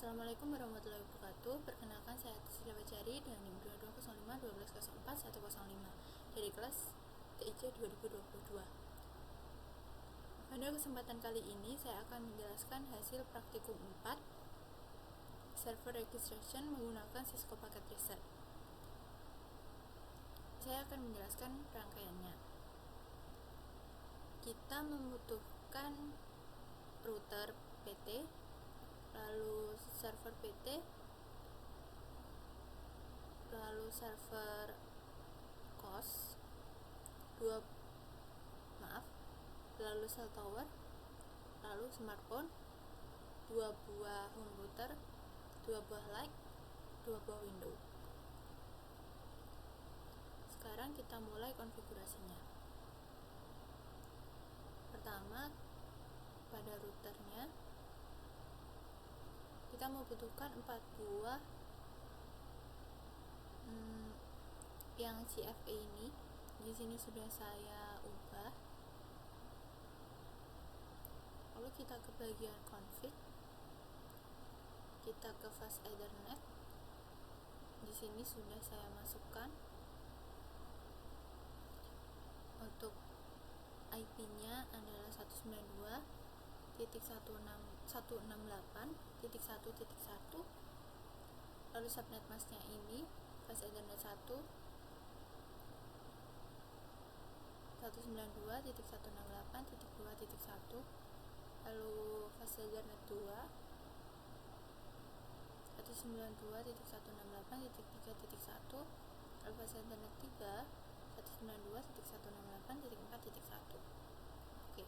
Assalamualaikum warahmatullahi wabarakatuh. Perkenalkan, saya Tisila Bacari dengan NIM 2205 dari kelas TIC 2022. Pada kesempatan kali ini saya akan menjelaskan hasil praktikum 4 server registration menggunakan Cisco Packet Tracer. Saya akan menjelaskan rangkaiannya. Kita membutuhkan router PT, lalu server PT, lalu server COS, lalu cell tower, lalu smartphone, 2 buah home router, 2 buah light, 2 buah window. Sekarang kita mulai konfigurasinya. Pertama, pada routernya kita membutuhkan 4 buah yang CFA ini. Di sini sudah saya ubah. Lalu kita ke bagian config, kita ke fast Ethernet. Di sini sudah saya masukkan. Untuk IP-nya adalah 192.168.1.1, lalu subnet masknya ini fast Ethernet 192.168.2.1, lalu fast Ethernet 2 192.168.3.1, lalu fast Ethernet 3 192.168.4.1. Oke.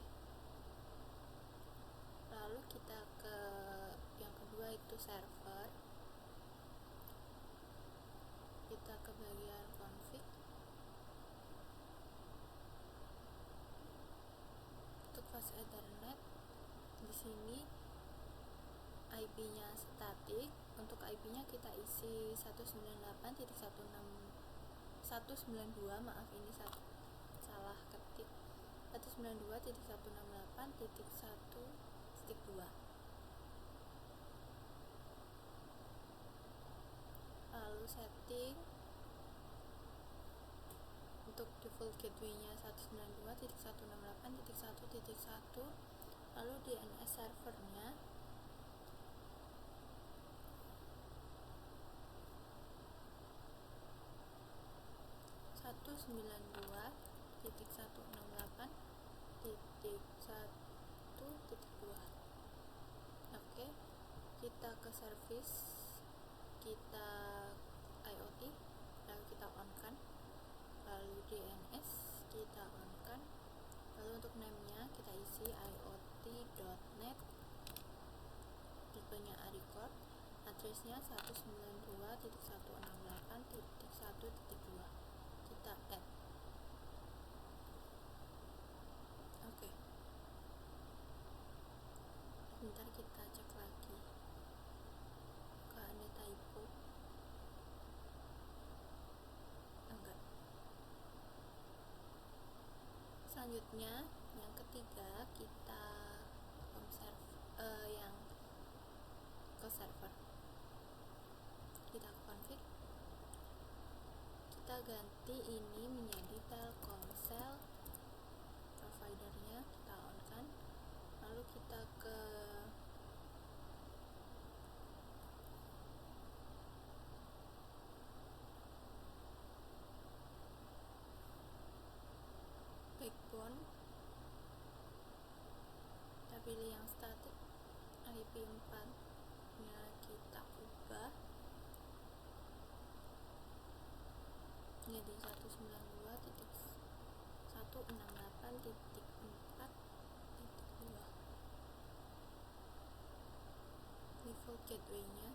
Lalu kita ke yang kedua, itu server. Kita ke bagian config. Untuk fast Ethernet di sini IP-nya statik. Untuk IP-nya kita isi 192, maaf ini salah ketik, 192.168.1.2. Lalu setting untuk default gateway-nya 192.168.1.1, lalu DNS servernya 192.168.1.2. Oke, kita ke service, kita IoT, lalu kita on kan, lalu DNS kita on kan, lalu untuk name-nya kita isi iot.net, tipenya ARICORD, address-nya 192.168.1.2, kita add. Oke. Bentar, kita cek lagi ada typo. Enggak. Selanjutnya yang ketiga, kita yang ke server. Kita config, kita ganti ini menjadi Telkomsel, providernya kita on kan, lalu kita ke backbone, kita pilih yang static, IP 4 nya kita ubah jadi 192.168.4.2. Default gateway-nya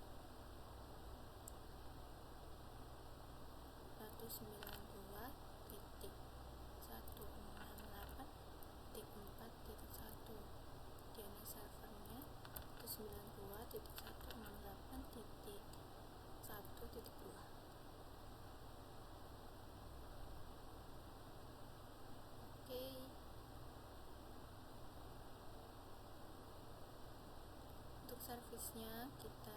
192.168.4.1. DNS servernya 192.168.1.2. Oke. Untuk servisnya kita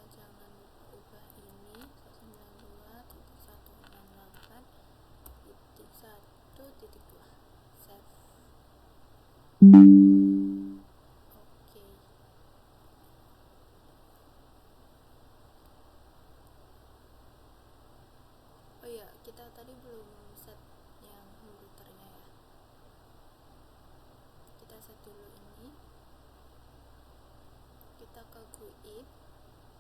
Oke. Oh ya, kita tadi belum set yang routernya ya. Kita set dulu ini. Kita ke GUI,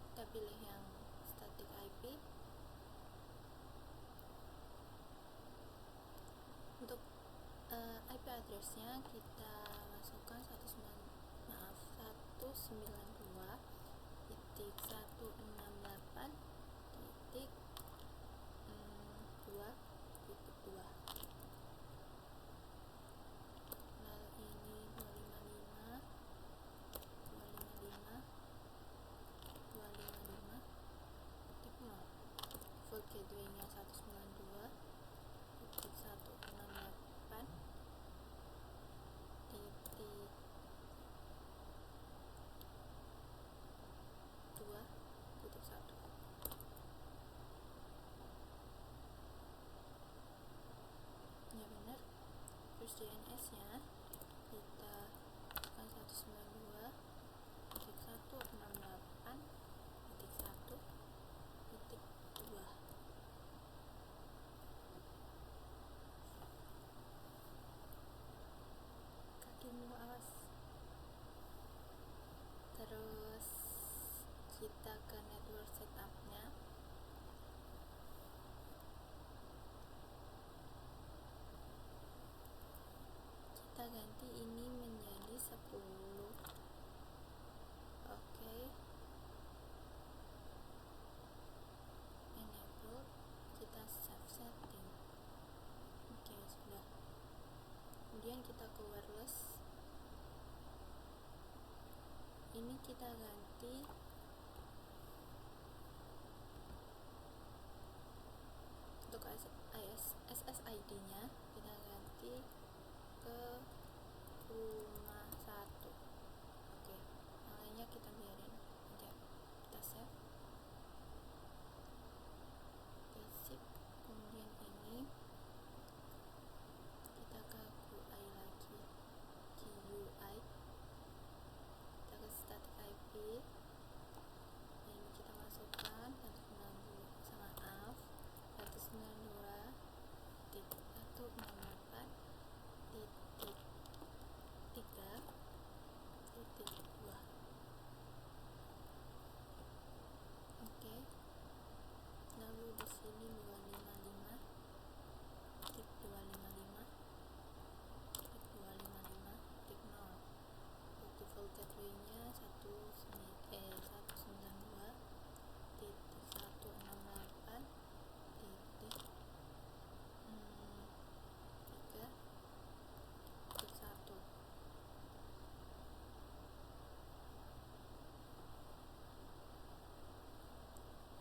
kita pilih yang static IP. Untuk IP address-nya kita masukkan 192.168.2.2. Lalu ini 255.255.255.0. Default gateway-nya 192.168.2.1. Ya benar. Terus DNS-nya kita kan 192.168.1.2. Kakimu awas. Terus kita ke network setup-nya. Kita ganti ini menjadi 10. Oke. Enable. Kita save setting. Oke, sudah. Kemudian kita ke wireless. Ini kita ganti untuk SSID-nya kita ganti ke rumah 1. Oke, yang lainnya kita biarin aja. Kita save. Sip. Kemudian ini kita ke GUI lagi. GUI. Kita ke static IP. Ini kita masukkan 192.168.3.2. Oke. Lalu di sini 255.255.255.0. Default gateway-nya 192.168.3.1.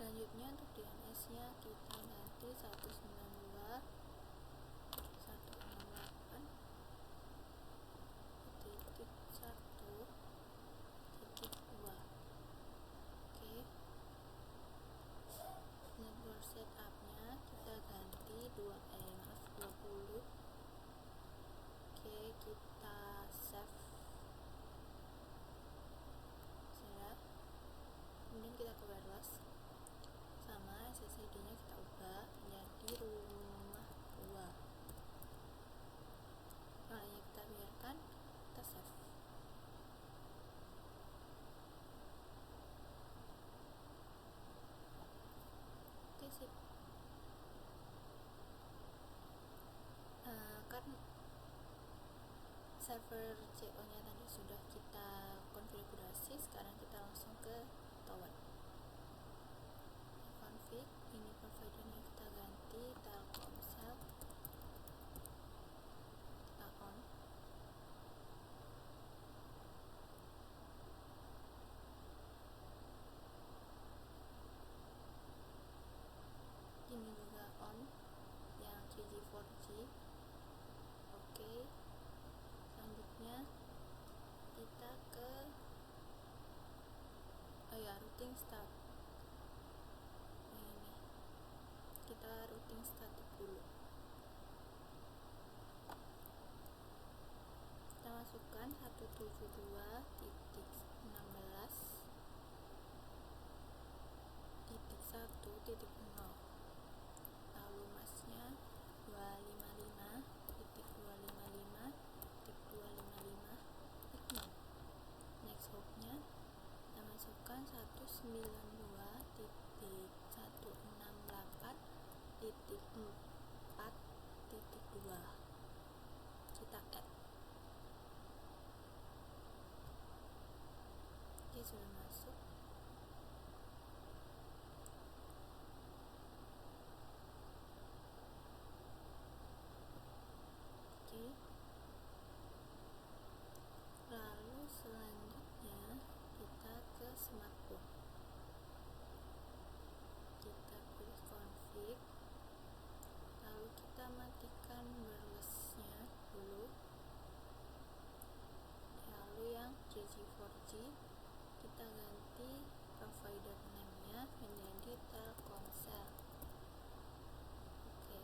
Selanjutnya untuk DNS-nya kita ganti 192.168.1.2. Oke. Network setup-nya kita ganti 20. Oke, kita save. Sudah. Kemudian kita ke wireless. Sama SSID-nya kita ubah menjadi rumah 2. Yang lainnya kita biarkan, kita save. Oke, sip. Kan server CO-nya tadi sudah kita konfigurasi, sekarang kita langsung ke tower. Config, ini providernya kita ganti Telkomsel. Kita on. Ini juga on, yang 3G 4G. Oke. Selanjutnya kita ke routing start. Ini kita routing start masukkan 172.16.1.0, lalu masnya 255.255.255.0. Next hopnya kita masukkan 192.168.4.2, kita add. Oke, sudah masuk. Oke, lalu selanjutnya kita ke smartphone. Kita pilih config, lalu kita matikan wirelessnya dulu, lalu yang 3G 4G kita ganti provider name-nya menjadi Telkomsel. Oke,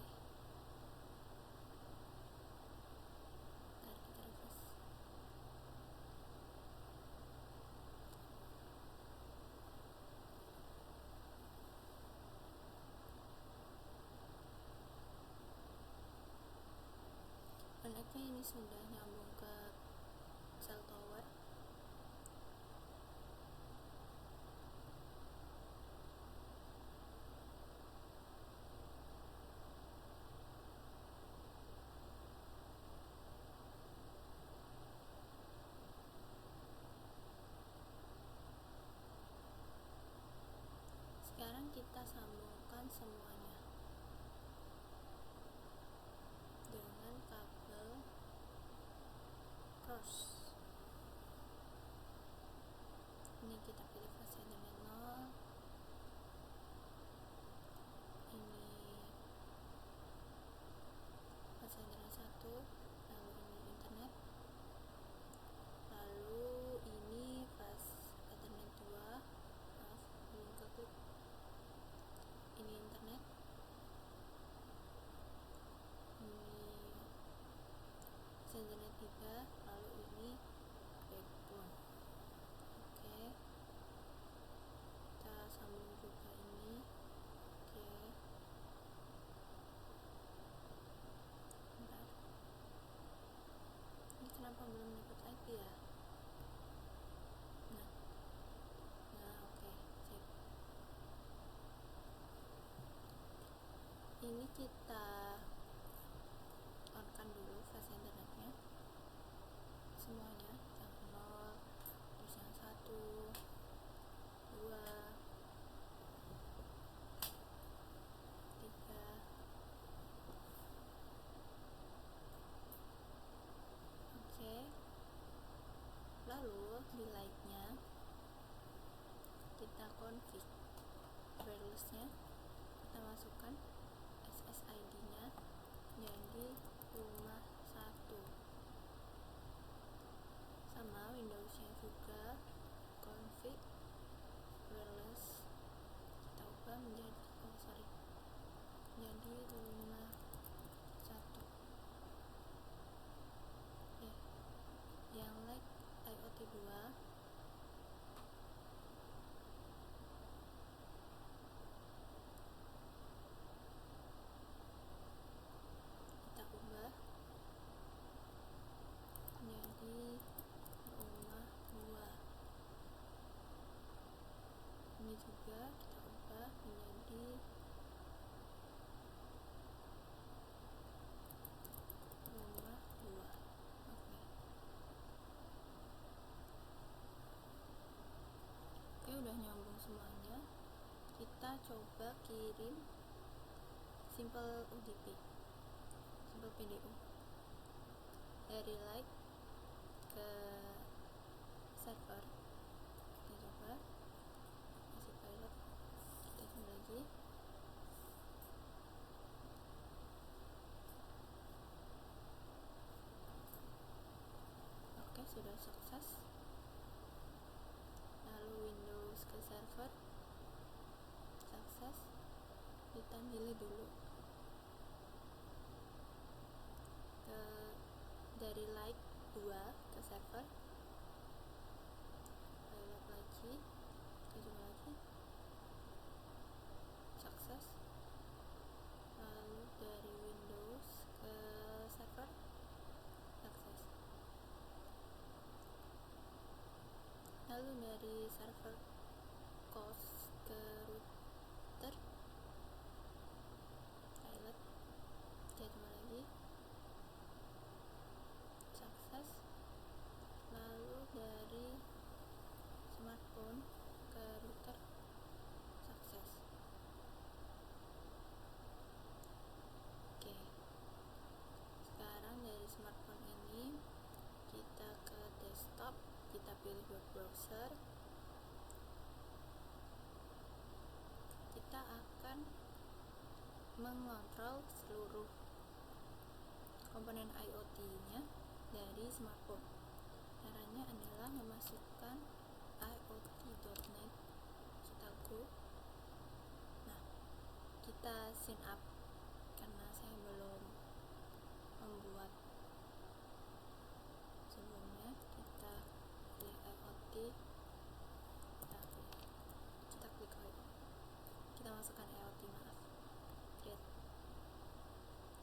ntar kita refresh. Anaknya ini sudah nyambung ke cell tower. Sekarang kita sambungkan semuanya dengan kabel cross. Ini kita pilih fase internet 0, ini fase internet 1, lalu ini internet, lalu ini fase internet 2, maaf belum keklik, ini internet, ini fase internet 3, lalu ini backbone. Oke, kita sambung juga ini. Oke, bentar, ini kenapa belum dapat IP ya? Nah oke, sip. Ini kita on-kan dulu fase internetnya semuanya, yang 0, terus yang 1, 2, 3, oke. Lalu di light-nya kita config wireless-nya, kita masukkan SSID-nya jadi rumah 1, sama Windows-nya juga config wireless kita ubah menjadi jadi rumah 1. Oke, yang like IoT 2 kita ubah menjadi rumah 2. Ini juga kita ubah menjadi rumah 2. Oke, udah nyambung semuanya. Kita coba kirim simple UDP, simple PDU dari light ke server. Kita coba kasih pilot, kita coba lagi. Oke, sudah sukses. Lalu Windows ke server sukses. Kita milih dulu dari light 2 ke server, pilot lagi, kita coba lagi, sukses. Lalu dari Windows ke server, sukses. Lalu dari server host ke router, pilot, kita coba lagi, sukses. Lalu dari smartphone ke router, sukses. Oke, sekarang dari smartphone ini kita ke desktop, kita pilih web browser, kita akan mengontrol seluruh komponen IoT-nya dari smartphone. Caranya adalah memasukkan iot.net, kita go. Nah, kita sign up karena saya belum membuat sebelumnya. Kita pilih IoT, kita klik IoT, kita masukkan IoT, create.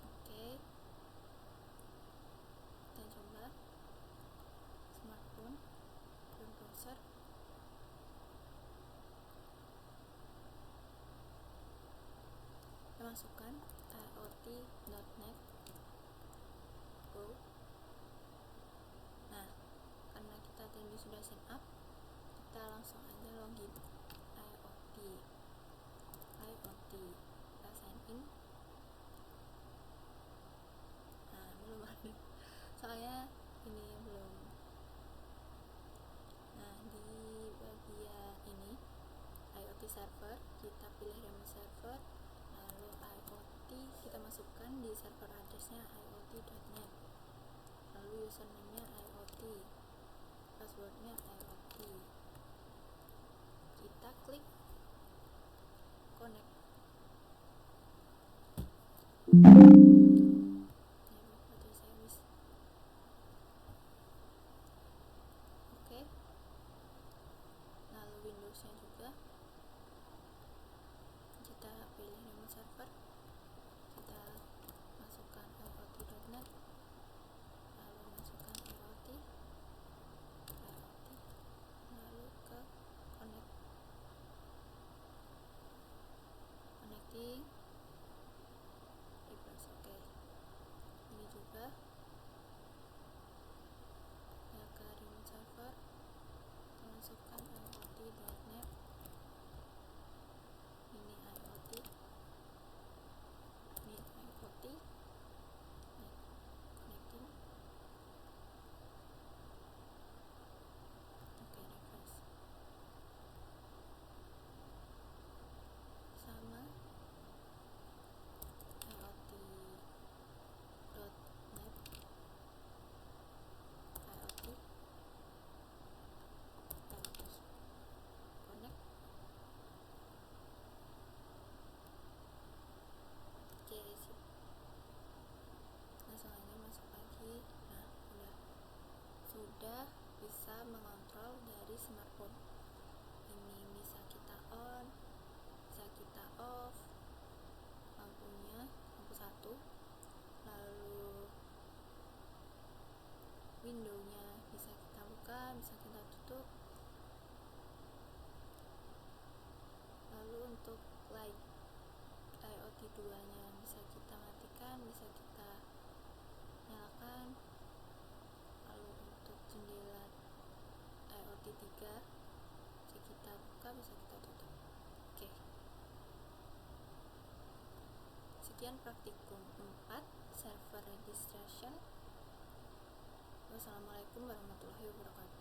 Oke, kita coba smartphone, web browser, kita masukkan iot.net, go. Nah, karena kita tadi sudah sign up, kita langsung aja login IoT, kita sign in. Nah, belum ada, soalnya ini belum. Nah, di bagian ini IoT server, kita pilih remote server, lalu IoT kita masukkan di server addressnya iot.net, lalu username-nya IoT, passwordnya IoT, kita klik connect. Baterai saya habis. Oke, lalu Windows-nya juga kita pilih remote server, kita masukkan iot.net, lalu masukkan IoT, lalu ke connecting, refresh. Oke, ini juga ya ke remote server, kita masukkan iot.net, ini IoT, ini IoT, connecting. Oke, refresh. Sama iot.net, IoT, terus connect. Oke, sip. Langsung aja masuk lagi. Nah, sudah bisa mengontrol dari smartphone. Ini bisa kita on, bisa kita off lampunya, lampu satu, lalu window-nya bisa kita buka, bisa kita tutup. Lalu untuk light IoT 2-nya bisa kita matikan, bisa kita nyalakan. Lalu untuk jendela IoT 3 bisa kita buka, bisa kita tutup. Oke, sekian praktikum 4 server registration. Wassalamualaikum warahmatullahi wabarakatuh.